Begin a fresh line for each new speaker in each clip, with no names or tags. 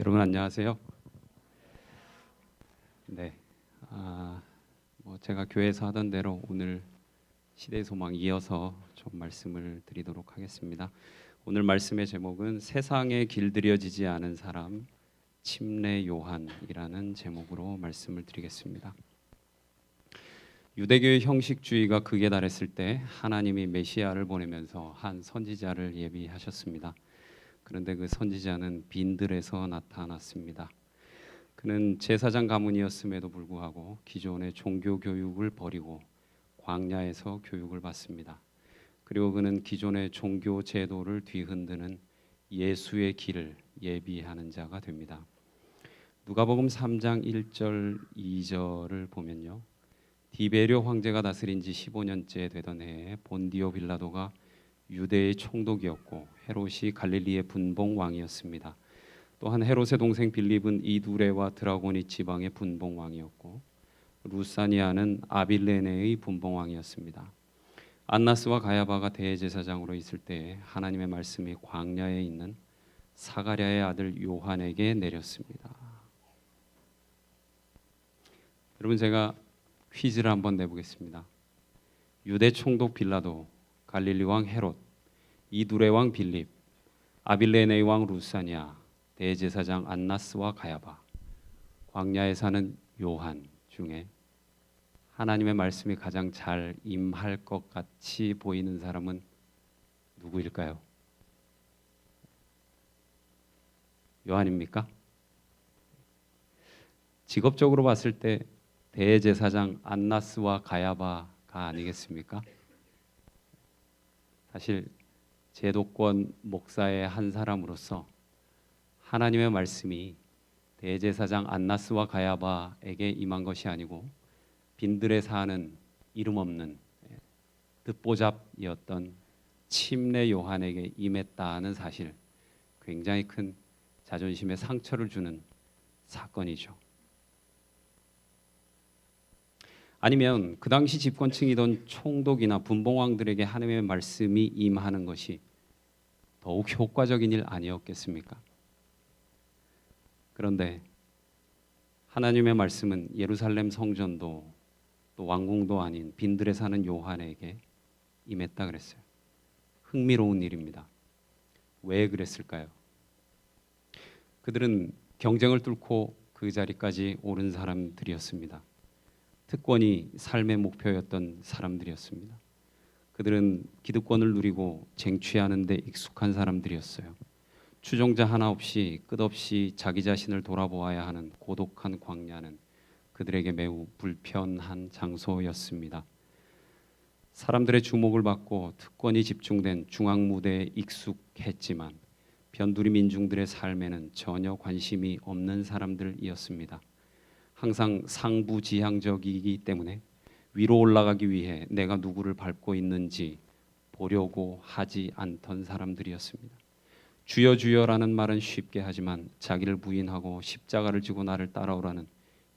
여러분 안녕하세요. 네, 제가 교회에서 하던 대로 오늘 시대의 소망 이어서 좀 말씀을 드리도록 하겠습니다. 오늘 말씀의 제목은 세상에 길들여지지 않은 사람 침례 요한이라는 제목으로 말씀을 드리겠습니다. 유대교의 형식주의가 극에 달했을 때 하나님이 메시아를 보내면서 한 선지자를 예비하셨습니다. 그런데 그 선지자는 빈들에서 나타났습니다. 그는 제사장 가문이었음에도 불구하고 기존의 종교 교육을 버리고 광야에서 교육을 받습니다. 그리고 그는 기존의 종교 제도를 뒤흔드는 예수의 길을 예비하는 자가 됩니다. 누가복음 3장 1절 2절을 보면요. 디베rio 황제가 다스린 지 15년째 되던 해에 본디오 빌라도가 유대의 총독이었고 헤롯이 갈릴리의 분봉 왕이었습니다. 또한 헤롯의 동생 빌립은 이두레와 드라고니 지방의 분봉 왕이었고 루사니아는 아빌레네의 분봉 왕이었습니다. 안나스와 가야바가 대제사장으로 있을 때에 하나님의 말씀이 광야에 있는 사가랴의 아들 요한에게 내렸습니다. 여러분, 제가 퀴즈를 한번 내보겠습니다. 유대 총독 빌라도, 갈릴리 왕 헤롯, 이두레 왕 빌립, 아빌레네 왕 루사니아, 대제사장 안나스와 가야바, 광야에 사는 요한 중에 하나님의 말씀이 가장 잘 임할 것 같이 보이는 사람은 누구일까요? 요한입니까? 직업적으로 봤을 때 대제사장 안나스와 가야바가 아니겠습니까? 사실 제도권 목사의 한 사람으로서 하나님의 말씀이 대제사장 안나스와 가야바에게 임한 것이 아니고 빈들에 사는 이름 없는 듣보잡이었던 침례 요한에게 임했다는 사실, 굉장히 큰 자존심에 상처를 주는 사건이죠. 아니면 그 당시 집권층이던 총독이나 분봉왕들에게 하나님의 말씀이 임하는 것이 더욱 효과적인 일 아니었겠습니까? 그런데 하나님의 말씀은 예루살렘 성전도 또 왕궁도 아닌 빈들에 사는 요한에게 임했다 그랬어요. 흥미로운 일입니다. 왜 그랬을까요? 그들은 경쟁을 뚫고 그 자리까지 오른 사람들이었습니다. 특권이 삶의 목표였던 사람들이었습니다. 그들은 기득권을 누리고 쟁취하는 데 익숙한 사람들이었어요. 추종자 하나 없이 끝없이 자기 자신을 돌아보아야 하는 고독한 광야는 그들에게 매우 불편한 장소였습니다. 사람들의 주목을 받고 특권이 집중된 중앙 무대에 익숙했지만 변두리 민중들의 삶에는 전혀 관심이 없는 사람들이었습니다. 항상 상부지향적이기 때문에 위로 올라가기 위해 내가 누구를 밟고 있는지 보려고 하지 않던 사람들이었습니다. 주여 주여라는 말은 쉽게 하지만 자기를 부인하고 십자가를 지고 나를 따라오라는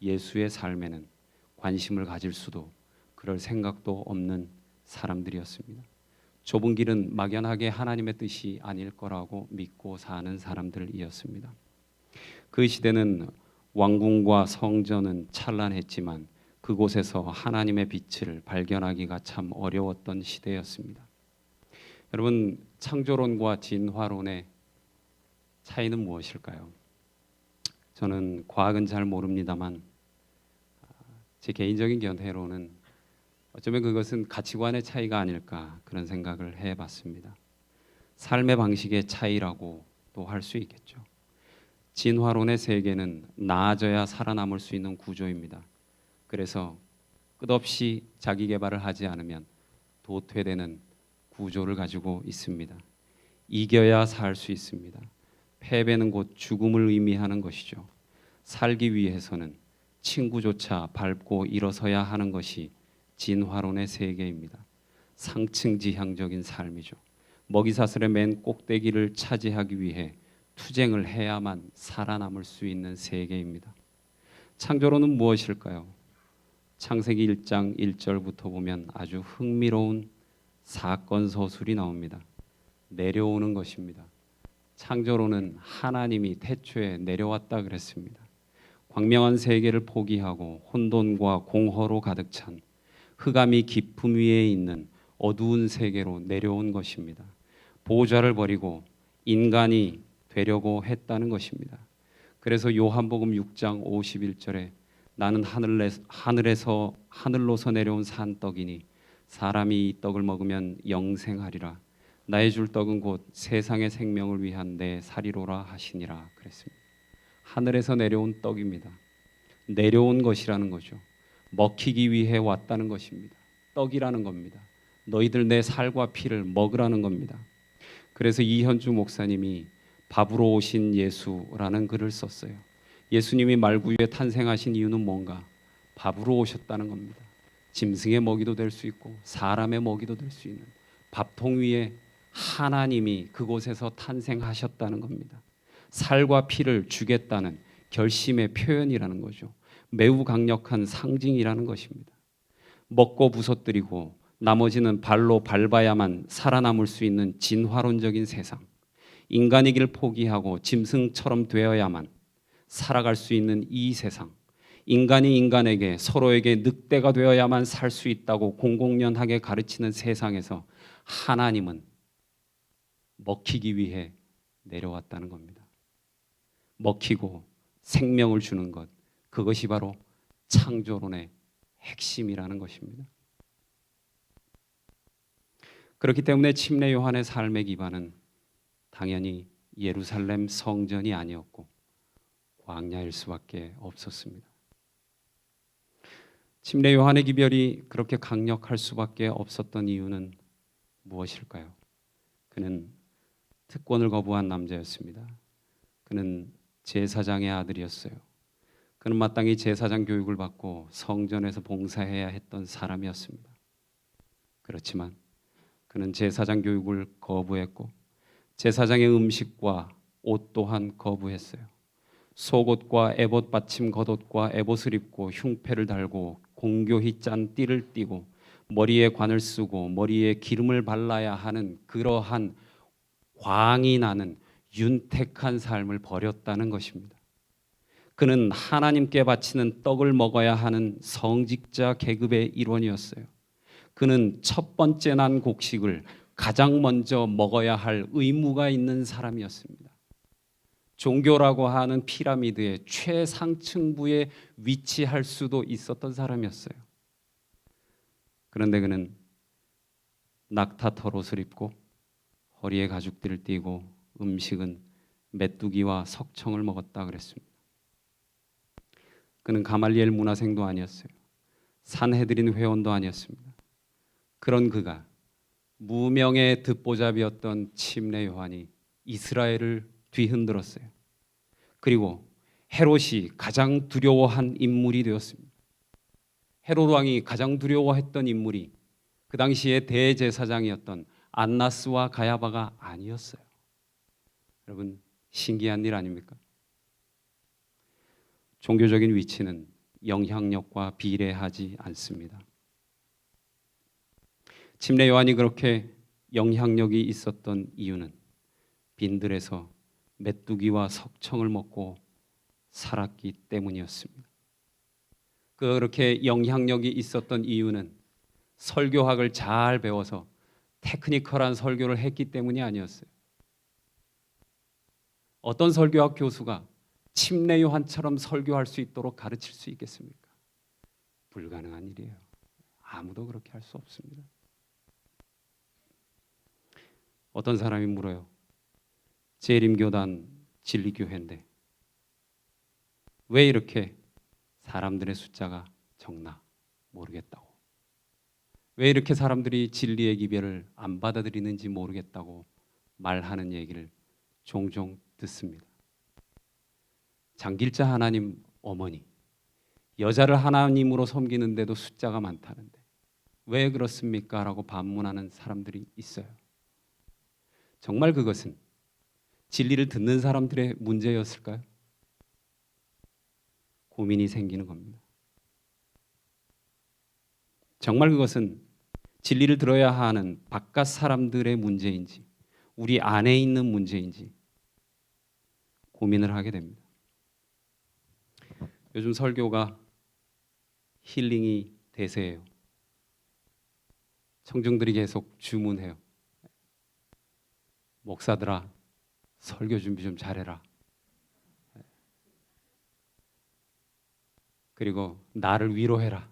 예수의 삶에는 관심을 가질 수도 그럴 생각도 없는 사람들이었습니다. 좁은 길은 막연하게 하나님의 뜻이 아닐 거라고 믿고 사는 사람들이었습니다. 그 시대는 왕궁과 성전은 찬란했지만 그곳에서 하나님의 빛을 발견하기가 참 어려웠던 시대였습니다. 여러분, 창조론과 진화론의 차이는 무엇일까요? 저는 과학은 잘 모릅니다만 제 개인적인 견해로는 어쩌면 그것은 가치관의 차이가 아닐까 그런 생각을 해봤습니다. 삶의 방식의 차이라고 또 할 수 있겠죠. 진화론의 세계는 나아져야 살아남을 수 있는 구조입니다. 그래서 끝없이 자기 개발을 하지 않으면 도태되는 구조를 가지고 있습니다. 이겨야 살 수 있습니다. 패배는 곧 죽음을 의미하는 것이죠. 살기 위해서는 친구조차 밟고 일어서야 하는 것이 진화론의 세계입니다. 상층지향적인 삶이죠. 먹이사슬의 맨 꼭대기를 차지하기 위해 투쟁을 해야만 살아남을 수 있는 세계입니다. 창조론은 무엇일까요? 창세기 1장 1절부터 보면 아주 흥미로운 사건 서술이 나옵니다. 내려오는 것입니다. 창조로는 하나님이 태초에 내려왔다 그랬습니다. 광명한 세계를 포기하고 혼돈과 공허로 가득 찬 흑암이 깊음 위에 있는 어두운 세계로 내려온 것입니다. 보호자를 버리고 인간이 되려고 했다는 것입니다. 그래서 요한복음 6장 51절에 나는 하늘로서 내려온 산떡이니 사람이 이 떡을 먹으면 영생하리라. 나의 줄 떡은 곧 세상의 생명을 위한 내 살이로라 하시니라 그랬습니다. 하늘에서 내려온 떡입니다. 내려온 것이라는 거죠. 먹히기 위해 왔다는 것입니다. 떡이라는 겁니다. 너희들 내 살과 피를 먹으라는 겁니다. 그래서 이현주 목사님이 밥으로 오신 예수라는 글을 썼어요. 예수님이 말구유에 탄생하신 이유는 뭔가? 밥으로 오셨다는 겁니다. 짐승의 먹이도 될 수 있고 사람의 먹이도 될 수 있는 밥통 위에 하나님이 그곳에서 탄생하셨다는 겁니다. 살과 피를 주겠다는 결심의 표현이라는 거죠. 매우 강력한 상징이라는 것입니다. 먹고 부서뜨리고 나머지는 발로 밟아야만 살아남을 수 있는 진화론적인 세상, 인간이길 포기하고 짐승처럼 되어야만 살아갈 수 있는 이 세상, 인간이 인간에게 서로에게 늑대가 되어야만 살 수 있다고 공공연하게 가르치는 세상에서 하나님은 먹히기 위해 내려왔다는 겁니다. 먹히고 생명을 주는 것, 그것이 바로 창조론의 핵심이라는 것입니다. 그렇기 때문에 침례 요한의 삶의 기반은 당연히 예루살렘 성전이 아니었고 광야일 수밖에 없었습니다. 침례 요한의 기별이 그렇게 강력할 수밖에 없었던 이유는 무엇일까요? 그는 특권을 거부한 남자였습니다. 그는 제사장의 아들이었어요. 그는 마땅히 제사장 교육을 받고 성전에서 봉사해야 했던 사람이었습니다. 그렇지만 그는 제사장 교육을 거부했고 제사장의 음식과 옷 또한 거부했어요. 속옷과 에봇 받침 겉옷과 에봇을 입고 흉패를 달고 공교히 짠 띠를 띠고 머리에 관을 쓰고 머리에 기름을 발라야 하는 그러한 광이 나는 윤택한 삶을 버렸다는 것입니다. 그는 하나님께 바치는 떡을 먹어야 하는 성직자 계급의 일원이었어요. 그는 첫 번째 난 곡식을 가장 먼저 먹어야 할 의무가 있는 사람이었습니다. 종교라고 하는 피라미드의 최상층부에 위치할 수도 있었던 사람이었어요. 그런데 그는 낙타 털옷을 입고 허리에 가죽띠를 띠고 음식은 메뚜기와 석청을 먹었다 그랬습니다. 그는 가말리엘 문화생도 아니었어요. 산헤드린 회원도 아니었습니다. 그런 그가 무명의 듣보잡이었던 침례 요한이 이스라엘을 뒤흔들었어요. 그리고 헤롯이 가장 두려워한 인물이 되었습니다. 헤롯 왕이 가장 두려워했던 인물이 그 당시에 대제사장이었던 안나스와 가야바가 아니었어요. 여러분, 신기한 일 아닙니까? 종교적인 위치는 영향력과 비례하지 않습니다. 침례 요한이 그렇게 영향력이 있었던 이유는 빈들에서 메뚜기와 석청을 먹고 살았기 때문이었습니다. 그렇게 영향력이 있었던 이유는 설교학을 잘 배워서 테크니컬한 설교를 했기 때문이 아니었어요. 어떤 설교학 교수가 침례 요한처럼 설교할 수 있도록 가르칠 수 있겠습니까? 불가능한 일이에요. 아무도 그렇게 할 수 없습니다. 어떤 사람이 물어요. 재림교단 진리교회인데 왜 이렇게 사람들의 숫자가 적나 모르겠다고, 왜 이렇게 사람들이 진리의 기별을 안 받아들이는지 모르겠다고 말하는 얘기를 종종 듣습니다. 장길자 하나님 어머니, 여자를 하나님으로 섬기는데도 숫자가 많다는데 왜 그렇습니까? 라고 반문하는 사람들이 있어요. 정말 그것은 진리를 듣는 사람들의 문제였을까요? 고민이 생기는 겁니다. 정말 그것은 진리를 들어야 하는 바깥 사람들의 문제인지 우리 안에 있는 문제인지 고민을 하게 됩니다. 요즘 설교가 힐링이 대세예요. 청중들이 계속 주문해요. 목사들아, 설교 준비 좀 잘해라. 그리고 나를 위로해라.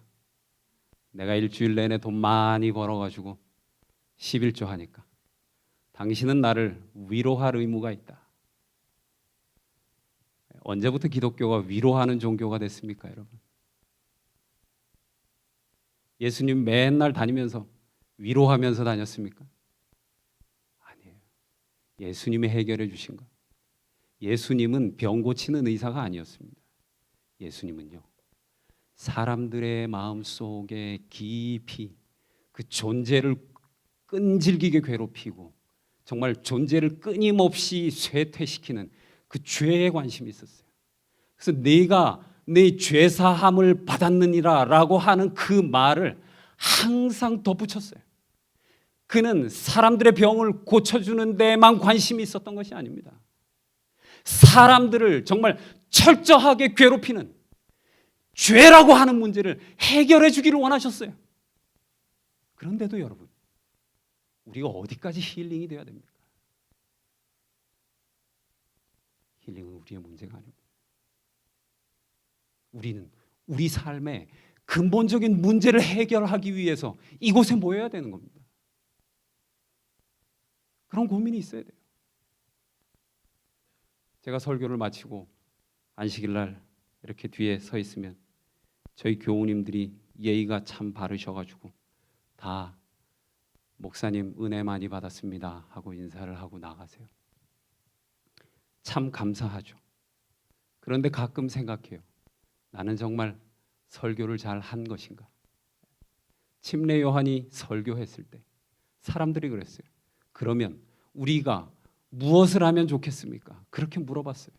내가 일주일 내내 돈 많이 벌어가지고 11조 하니까 당신은 나를 위로할 의무가 있다. 언제부터 기독교가 위로하는 종교가 됐습니까, 여러분? 예수님 맨날 다니면서 위로하면서 다녔습니까? 아니에요. 예수님이 해결해 주신 것. 예수님은 병 고치는 의사가 아니었습니다. 예수님은요, 사람들의 마음 속에 깊이 그 존재를 끈질기게 괴롭히고 정말 존재를 끊임없이 쇠퇴시키는 그 죄에 관심이 있었어요. 그래서 내가 내 죄사함을 받았느니라 라고 하는 그 말을 항상 덧붙였어요. 그는 사람들의 병을 고쳐주는 데만 관심이 있었던 것이 아닙니다. 사람들을 정말 철저하게 괴롭히는 죄라고 하는 문제를 해결해 주기를 원하셨어요. 그런데도 여러분, 우리가 어디까지 힐링이 되어야 됩니까? 힐링은 우리의 문제가 아닙니다. 우리는 우리 삶의 근본적인 문제를 해결하기 위해서 이곳에 모여야 되는 겁니다. 그런 고민이 있어야 돼요. 제가 설교를 마치고 안식일 날 이렇게 뒤에 서 있으면 저희 교우님들이 예의가 참 바르셔가지고 다 목사님 은혜 많이 받았습니다 하고 인사를 하고 나가세요. 참 감사하죠. 그런데 가끔 생각해요. 나는 정말 설교를 잘 한 것인가? 침례 요한이 설교했을 때 사람들이 그랬어요. 그러면 우리가 무엇을 하면 좋겠습니까? 그렇게 물어봤어요.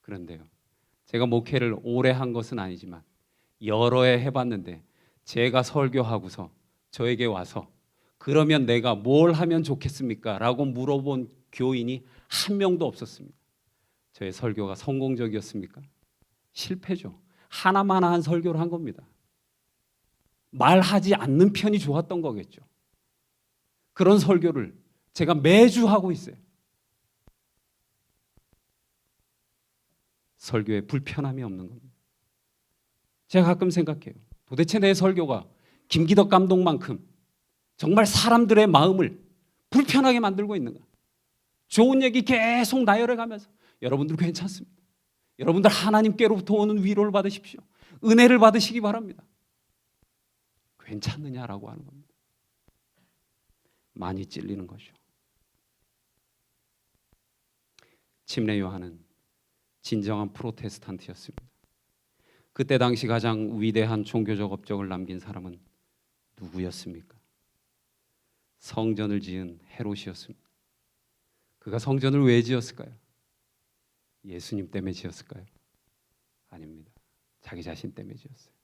그런데요, 제가 목회를 오래 한 것은 아니지만 여러 해 해봤는데 제가 설교하고서 저에게 와서 그러면 내가 뭘 하면 좋겠습니까? 라고 물어본 교인이 한 명도 없었습니다. 저의 설교가 성공적이었습니까? 실패죠. 하나만 한 설교를 한 겁니다. 말하지 않는 편이 좋았던 거겠죠. 그런 설교를 제가 매주 하고 있어요. 설교에 불편함이 없는 겁니다. 제가 가끔 생각해요. 도대체 내 설교가 김기덕 감독만큼 정말 사람들의 마음을 불편하게 만들고 있는가? 좋은 얘기 계속 나열해 가면서 여러분들 괜찮습니다. 여러분들 하나님께로부터 오는 위로를 받으십시오. 은혜를 받으시기 바랍니다. 괜찮느냐라고 하는 겁니다. 많이 찔리는 거죠. 침례 요한은 진정한 프로테스탄트였습니다. 그때 당시 가장 위대한 종교적 업적을 남긴 사람은 누구였습니까? 성전을 지은 헤롯이었습니다. 그가 성전을 왜 지었을까요? 예수님 때문에 지었을까요? 아닙니다. 자기 자신 때문에 지었어요.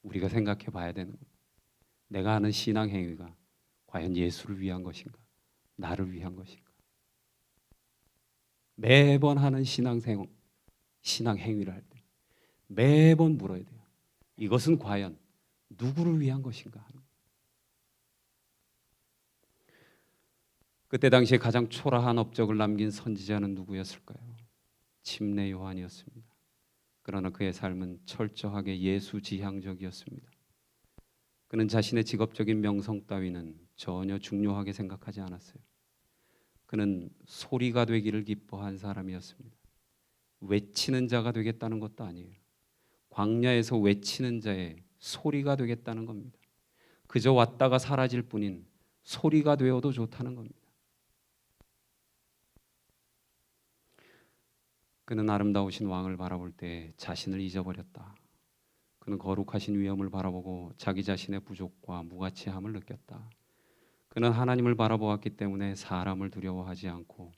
우리가 생각해 봐야 되는 겁니다. 내가 하는 신앙 행위가 과연 예수를 위한 것인가? 나를 위한 것인가? 매번 하는 신앙 행위를 할 때 매번 물어야 돼요. 이것은 과연 누구를 위한 것인가? 그때 당시에 가장 초라한 업적을 남긴 선지자는 누구였을까요? 침례 요한이었습니다. 그러나 그의 삶은 철저하게 예수 지향적이었습니다. 그는 자신의 직업적인 명성 따위는 전혀 중요하게 생각하지 않았어요. 그는 소리가 되기를 기뻐한 사람이었습니다. 외치는 자가 되겠다는 것도 아니에요. 광야에서 외치는 자의 소리가 되겠다는 겁니다. 그저 왔다가 사라질 뿐인 소리가 되어도 좋다는 겁니다. 그는 아름다우신 왕을 바라볼 때 자신을 잊어버렸다. 그는 거룩하신 위엄을 바라보고 자기 자신의 부족과 무가치함을 느꼈다. 그는 하나님을 바라보았기 때문에 사람을 두려워하지 않고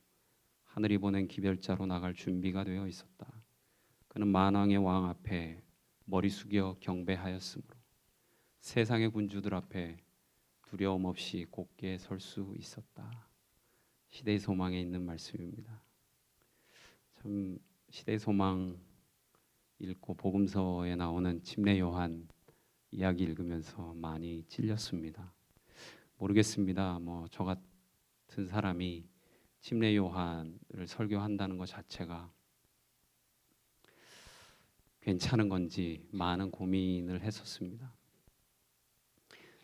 하늘이 보낸 기별자로 나갈 준비가 되어 있었다. 그는 만왕의 왕 앞에 머리 숙여 경배하였으므로 세상의 군주들 앞에 두려움 없이 곧게 설 수 있었다. 시대의 소망에 있는 말씀입니다. 참 시대의 소망 읽고 복음서에 나오는 침례 요한 이야기 읽으면서 많이 찔렸습니다. 모르겠습니다. 뭐 저 같은 사람이 침례 요한을 설교한다는 것 자체가 괜찮은 건지 많은 고민을 했었습니다.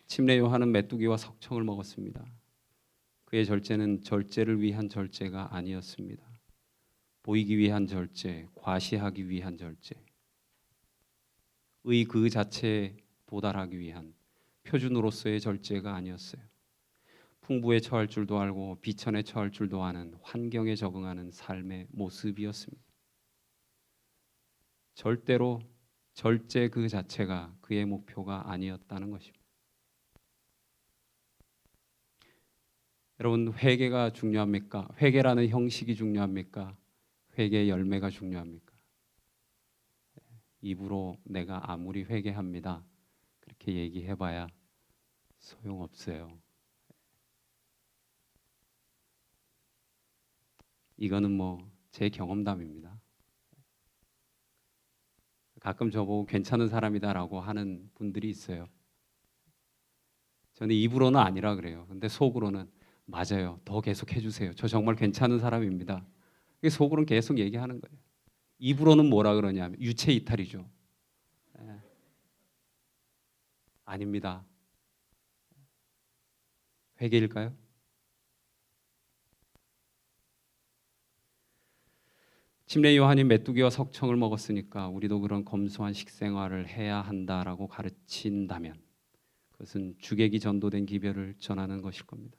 침례 요한은 메뚜기와 석청을 먹었습니다. 그의 절제는 절제를 위한 절제가 아니었습니다. 보이기 위한 절제, 과시하기 위한 절제, 의 그 자체에 도달하기 위한 표준으로서의 절제가 아니었어요. 풍부에 처할 줄도 알고 비천에 처할 줄도 아는 환경에 적응하는 삶의 모습이었습니다. 절대로 절제 그 자체가 그의 목표가 아니었다는 것입니다. 여러분, 회개가 중요합니까? 회개라는 형식이 중요합니까? 회개의 열매가 중요합니까? 입으로 내가 아무리 회개합니다 그렇게 얘기해봐야 소용없어요. 이거는 뭐 제 경험담입니다. 가끔 저보고 괜찮은 사람이다라고 하는 분들이 있어요. 저는 입으로는 아니라 그래요. 근데 속으로는 맞아요. 더 계속 해주세요. 저 정말 괜찮은 사람입니다. 속으로는 계속 얘기하는 거예요. 입으로는 뭐라 그러냐면 유체 이탈이죠. 아닙니다. 회개일까요? 침례 요한이 메뚜기와 석청을 먹었으니까 우리도 그런 검소한 식생활을 해야 한다라고 가르친다면 그것은 주객이 전도된 기별을 전하는 것일 겁니다.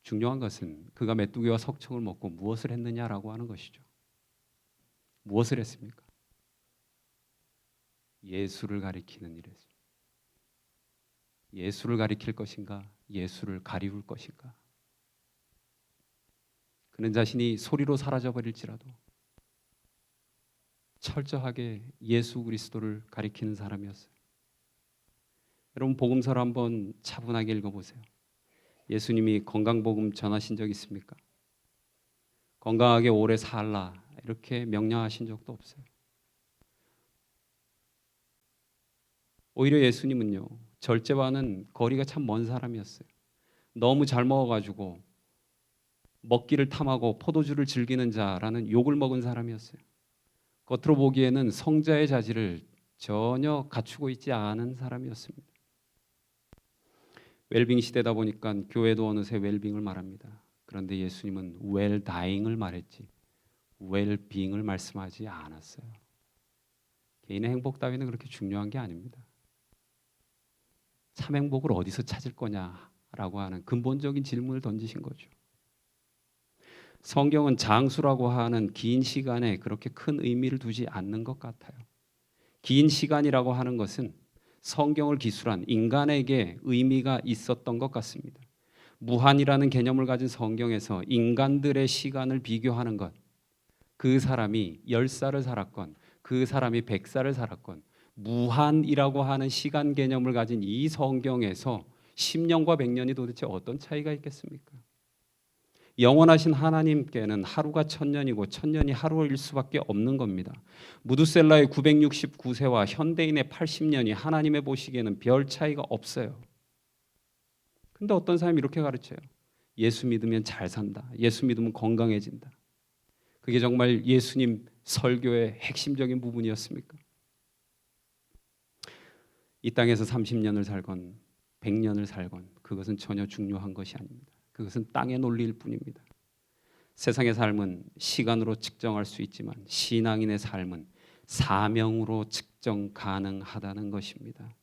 중요한 것은 그가 메뚜기와 석청을 먹고 무엇을 했느냐라고 하는 것이죠. 무엇을 했습니까? 예수를 가리키는 일을 했습니다. 예수를 가리킬 것인가? 예수를 가리울 것인가? 그는 자신이 소리로 사라져버릴지라도 철저하게 예수 그리스도를 가리키는 사람이었어요. 여러분, 복음서를 한번 차분하게 읽어보세요. 예수님이 건강복음 전하신 적 있습니까? 건강하게 오래 살라 이렇게 명령하신 적도 없어요. 오히려 예수님은요, 절제와는 거리가 참 먼 사람이었어요. 너무 잘 먹어가지고 먹기를 탐하고 포도주를 즐기는 자라는 욕을 먹은 사람이었어요. 겉으로 보기에는 성자의 자질을 전혀 갖추고 있지 않은 사람이었습니다. 웰빙 시대다 보니까 교회도 어느새 웰빙을 말합니다. 그런데 예수님은 웰다잉을 말했지 웰빙을 말씀하지 않았어요. 개인의 행복 따위는 그렇게 중요한 게 아닙니다. 참 행복을 어디서 찾을 거냐라고 하는 근본적인 질문을 던지신 거죠. 성경은 장수라고 하는 긴 시간에 그렇게 큰 의미를 두지 않는 것 같아요. 긴 시간이라고 하는 것은 성경을 기술한 인간에게 의미가 있었던 것 같습니다. 무한이라는 개념을 가진 성경에서 인간들의 시간을 비교하는 것, 그 사람이 10살을 살았건 그 사람이 100살을 살았건 무한이라고 하는 시간 개념을 가진 이 성경에서 10년과 100년이 도대체 어떤 차이가 있겠습니까? 영원하신 하나님께는 하루가 1000년이고 1000년이 하루일 수밖에 없는 겁니다. 무두셀라의 969세와 현대인의 80년이 하나님의 보시기에는 별 차이가 없어요. 근데 어떤 사람이 이렇게 가르쳐요. 예수 믿으면 잘 산다. 예수 믿으면 건강해진다. 그게 정말 예수님 설교의 핵심적인 부분이었습니까? 이 땅에서 30년을 살건 100년을 살건 그것은 전혀 중요한 것이 아닙니다. 그것은 땅의 논리일 뿐입니다. 세상의 삶은 시간으로 측정할 수 있지만 신앙인의 삶은 사명으로 측정 가능하다는 것입니다.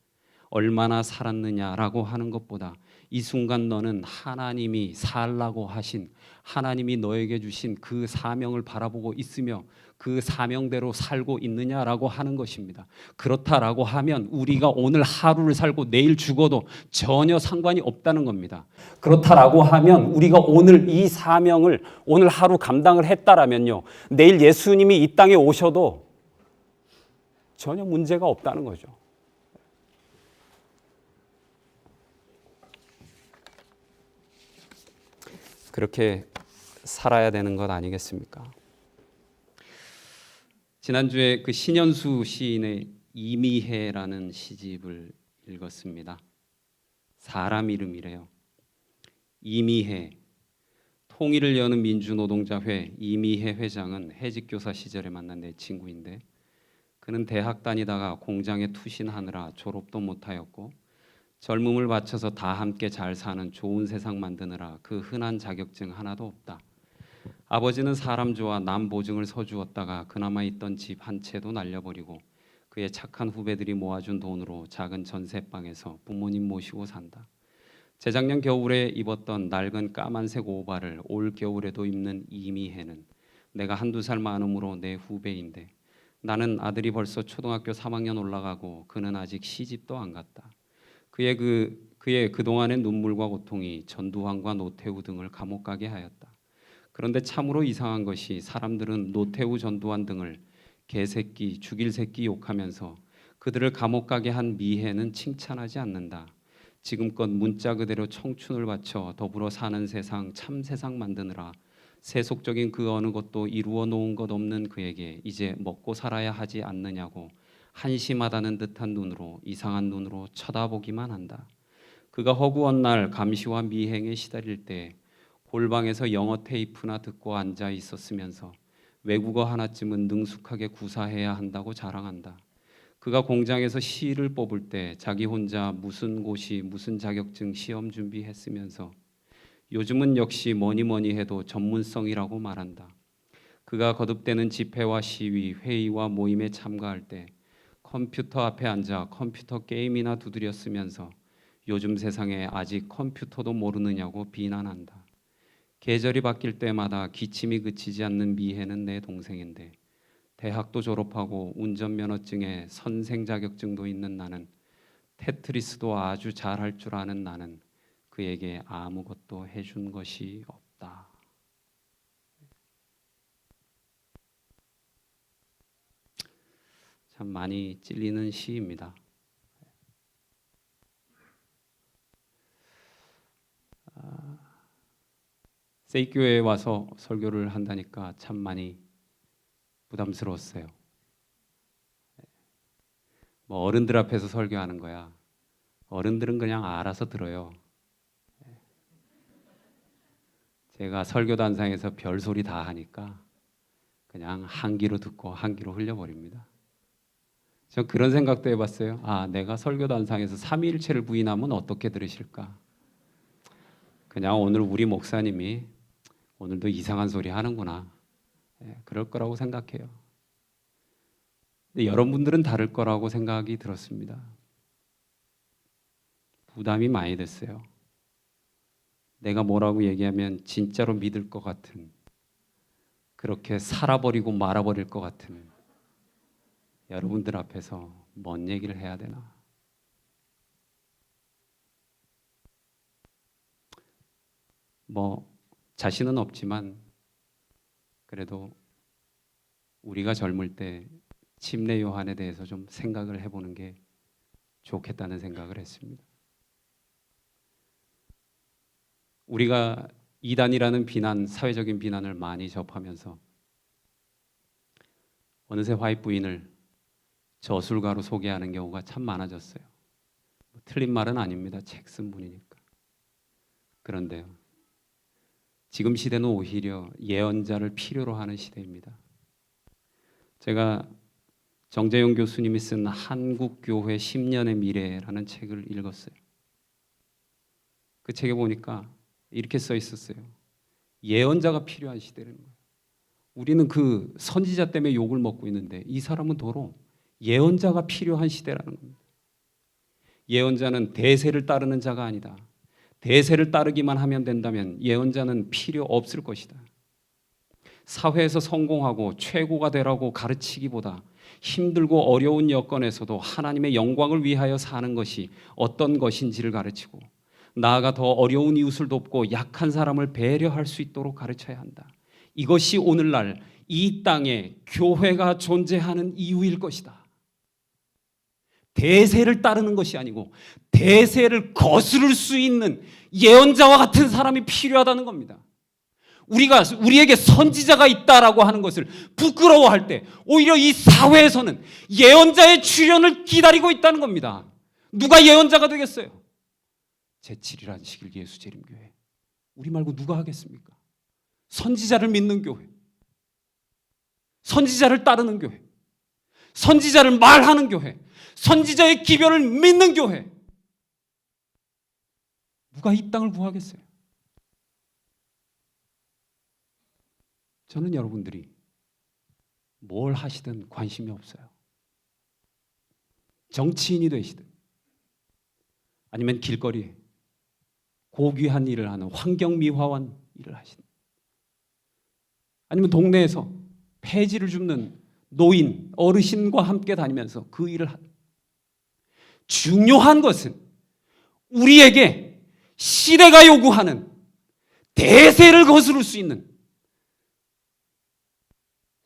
얼마나 살았느냐라고 하는 것보다 이 순간 너는 하나님이 살라고 하신 하나님이 너에게 주신 그 사명을 바라보고 있으며 그 사명대로 살고 있느냐라고 하는 것입니다. 그렇다라고 하면 우리가 오늘 하루를 살고 내일 죽어도 전혀 상관이 없다는 겁니다. 그렇다라고 하면 우리가 오늘 이 사명을 오늘 하루 감당을 했다라면요, 내일 예수님이 이 땅에 오셔도 전혀 문제가 없다는 거죠. 그렇게 살아야 되는 것 아니겠습니까? 지난주에 그 신현수 시인의 이미해라는 시집을 읽었습니다. 사람 이름이래요. 이미해. 통일을 여는 민주노동자회 이미해 회장은 해직교사 시절에 만난 내 친구인데, 그는 대학 다니다가 공장에 투신하느라 졸업도 못하였고 젊음을 바쳐서 다 함께 잘 사는 좋은 세상 만드느라 그 흔한 자격증 하나도 없다. 아버지는 사람 좋아 남 보증을 서주었다가 그나마 있던 집 한 채도 날려버리고 그의 착한 후배들이 모아준 돈으로 작은 전세방에서 부모님 모시고 산다. 재작년 겨울에 입었던 낡은 까만색 오바를 올 겨울에도 입는 이미해는 내가 한두 살 많음으로 내 후배인데, 나는 아들이 벌써 초등학교 3학년 올라가고 그는 아직 시집도 안 갔다. 그의 그동안의 눈물과 고통이 전두환과 노태우 등을 감옥 가게 하였다. 그런데 참으로 이상한 것이 사람들은 노태우, 전두환 등을 개새끼, 죽일 새끼 욕하면서 그들을 감옥 가게 한 미해는 칭찬하지 않는다. 지금껏 문자 그대로 청춘을 바쳐 더불어 사는 세상, 참 세상 만드느라 세속적인 그 어느 것도 이루어 놓은 것 없는 그에게 이제 먹고 살아야 하지 않느냐고 한심하다는 듯한 눈으로, 이상한 눈으로 쳐다보기만 한다. 그가 허구한 날 감시와 미행에 시달릴 때 골방에서 영어 테이프나 듣고 앉아 있었으면서 외국어 하나쯤은 능숙하게 구사해야 한다고 자랑한다. 그가 공장에서 시를 뽑을 때 자기 혼자 무슨 고시 무슨 자격증 시험 준비했으면서 요즘은 역시 뭐니 해도 전문성이라고 말한다. 그가 거듭되는 집회와 시위, 회의와 모임에 참가할 때 컴퓨터 앞에 앉아 컴퓨터 게임이나 두드렸으면서 요즘 세상에 아직 컴퓨터도 모르느냐고 비난한다. 계절이 바뀔 때마다 기침이 그치지 않는 미해는 내 동생인데, 대학도 졸업하고 운전면허증에 선생 자격증도 있는 나는, 테트리스도 아주 잘할 줄 아는 나는 그에게 아무것도 해준 것이 없다. 참 많이 찔리는 시입니다. 세이교회에 와서 설교를 한다니까 참 많이 부담스러웠어요. 뭐 어른들 앞에서 설교하는 거야. 어른들은 그냥 알아서 들어요. 제가 설교단상에서 별소리 다 하니까 그냥 한 귀로 듣고 한 귀로 흘려버립니다. 저 그런 생각도 해봤어요. 내가 설교단상에서 삼위일체를 부인하면 어떻게 들으실까? 그냥 오늘 우리 목사님이 오늘도 이상한 소리 하는구나, 그럴 거라고 생각해요. 근데 여러분들은 다를 거라고 생각이 들었습니다. 부담이 많이 됐어요. 내가 뭐라고 얘기하면 진짜로 믿을 것 같은, 그렇게 살아버리고 말아버릴 것 같은 여러분들 앞에서 뭔 얘기를 해야 되나? 뭐 자신은 없지만 그래도 우리가 젊을 때 침례 요한에 대해서 좀 생각을 해보는 게 좋겠다는 생각을 했습니다. 우리가 이단이라는 비난, 사회적인 비난을 많이 접하면서 어느새 화이트 부인을 저술가로 소개하는 경우가 참 많아졌어요. 틀린 말은 아닙니다. 책 쓴 분이니까. 그런데요, 지금 시대는 오히려 예언자를 필요로 하는 시대입니다. 제가 정재용 교수님이 쓴 한국교회 10년의 미래라는 책을 읽었어요. 그 책에 보니까 이렇게 써 있었어요. 예언자가 필요한 시대라는 거예요. 우리는 그 선지자 때문에 욕을 먹고 있는데 이 사람은 도로 예언자가 필요한 시대라는 겁니다. 예언자는 대세를 따르는 자가 아니다. 대세를 따르기만 하면 된다면 예언자는 필요 없을 것이다. 사회에서 성공하고 최고가 되라고 가르치기보다 힘들고 어려운 여건에서도 하나님의 영광을 위하여 사는 것이 어떤 것인지를 가르치고, 나아가 더 어려운 이웃을 돕고 약한 사람을 배려할 수 있도록 가르쳐야 한다. 이것이 오늘날 이 땅에 교회가 존재하는 이유일 것이다. 대세를 따르는 것이 아니고 대세를 거스를 수 있는 예언자와 같은 사람이 필요하다는 겁니다. 우리에게 선지자가 있다라고 하는 것을 부끄러워할 때 오히려 이 사회에서는 예언자의 출현을 기다리고 있다는 겁니다. 누가 예언자가 되겠어요? 제7일 안식일 예수재림교회. 우리 말고 누가 하겠습니까? 선지자를 믿는 교회, 선지자를 따르는 교회, 선지자를 말하는 교회, 선지자의 기별을 믿는 교회. 누가 이 땅을 구하겠어요? 저는 여러분들이 뭘 하시든 관심이 없어요. 정치인이 되시든 아니면 길거리에 고귀한 일을 하는 환경미화원 일을 하시든 아니면 동네에서 폐지를 줍는 노인, 어르신과 함께 다니면서 그 일을 하든 중요한 것은 우리에게 시대가 요구하는 대세를 거스를 수 있는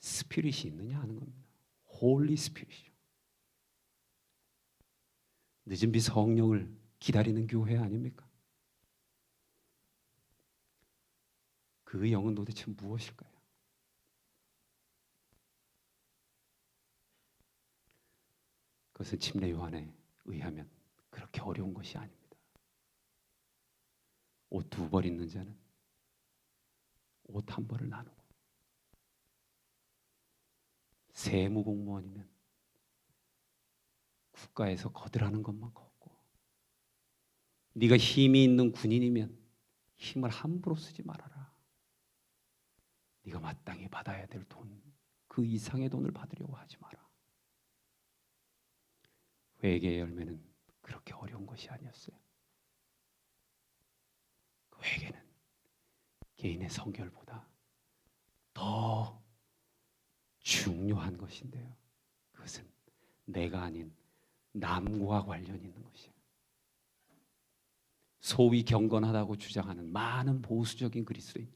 스피릿이 있느냐 하는 겁니다. 홀리 스피릿이죠. 늦은 비 성령을 기다리는 교회 아닙니까? 그 영은 도대체 무엇일까요? 그것은 침례 요한에 의하면 그렇게 어려운 것이 아닙니다. 옷 2벌 있는 자는 옷 1벌을 나누고, 세무공무원이면 국가에서 거들하는 것만 걷고, 네가 힘이 있는 군인이면 힘을 함부로 쓰지 말아라. 네가 마땅히 받아야 될 돈, 그 이상의 돈을 받으려고 하지 마라. 회개의 열매는 그렇게 어려운 것이 아니었어요. 그 회개는 개인의 성결보다 더 중요한 것인데요. 그것은 내가 아닌 남과 관련이 있는 것이에요. 소위 경건하다고 주장하는 많은 보수적인 그리스도인,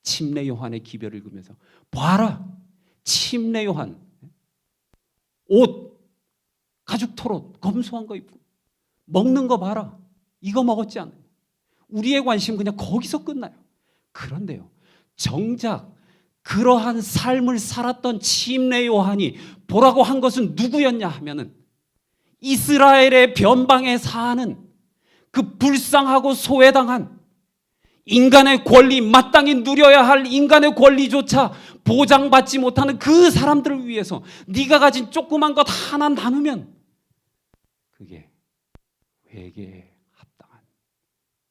침례 요한의 기별을 읽으면서 봐라, 침례 요한 옷 가죽 털옷 검소한 거 입고 먹는 거 봐라, 이거 먹었지 않나요? 우리의 관심은 그냥 거기서 끝나요. 그런데요, 정작 그러한 삶을 살았던 침례 요한이 보라고 한 것은 누구였냐 하면은 이스라엘의 변방에 사는 그 불쌍하고 소외당한 인간의 권리, 마땅히 누려야 할 인간의 권리조차 보장받지 못하는 그 사람들을 위해서 네가 가진 조그만 것 하나 나누면 그게 회개에 합당한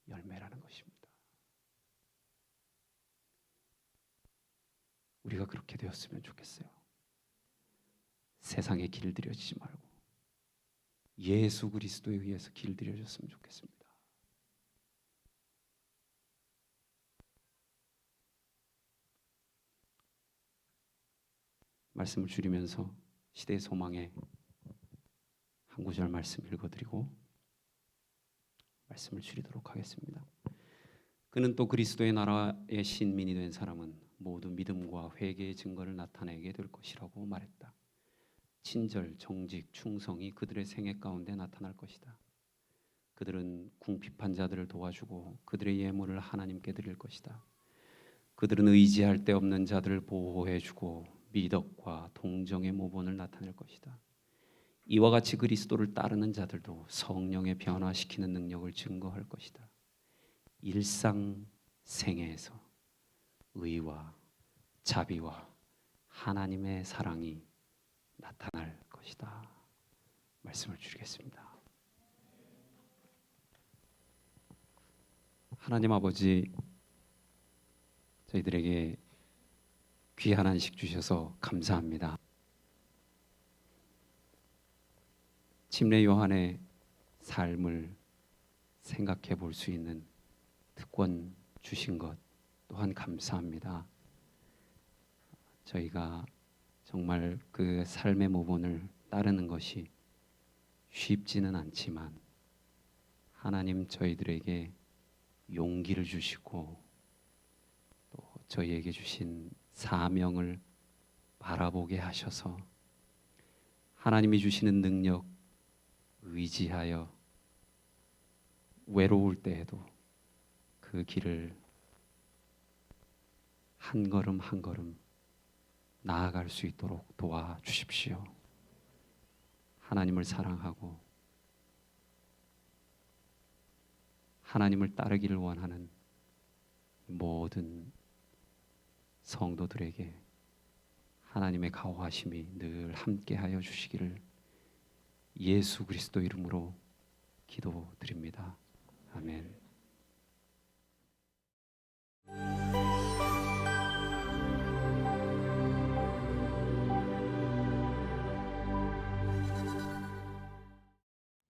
열매라는 것입니다. 우리가 그렇게 되었으면 좋겠어요. 세상에 길들여지지 말고 예수 그리스도에 의해서 길들여졌으면 좋겠습니다. 말씀을 줄이면서 시대의 소망에 한 구절 말씀 읽어드리고 말씀을 줄이도록 하겠습니다. 그는 또 그리스도의 나라의 신민이 된 사람은 모두 믿음과 회개의 증거를 나타내게 될 것이라고 말했다. 친절, 정직, 충성이 그들의 생애 가운데 나타날 것이다. 그들은 궁핍한 자들을 도와주고 그들의 예물을 하나님께 드릴 것이다. 그들은 의지할 데 없는 자들을 보호해주고 미덕과 동정의 모본을 나타낼 것이다. 이와 같이 그리스도를 따르는 자들도 성령의 변화시키는 능력을 증거할 것이다. 일상생애에서 의와 자비와 하나님의 사랑이 나타날 것이다. 말씀을 줄이겠습니다. 하나님 아버지, 저희들에게 귀한 안식 주셔서 감사합니다. 침례 요한의 삶을 생각해 볼 수 있는 특권 주신 것 또한 감사합니다. 저희가 정말 그 삶의 모본을 따르는 것이 쉽지는 않지만 하나님 저희들에게 용기를 주시고 또 저희에게 주신 사명을 바라보게 하셔서 하나님이 주시는 능력 의지하여 외로울 때에도 그 길을 한 걸음 한 걸음 나아갈 수 있도록 도와주십시오. 하나님을 사랑하고 하나님을 따르기를 원하는 모든 성도들에게 하나님의 가호하심이 늘 함께하여 주시기를 예수 그리스도 이름으로 기도드립니다. 아멘.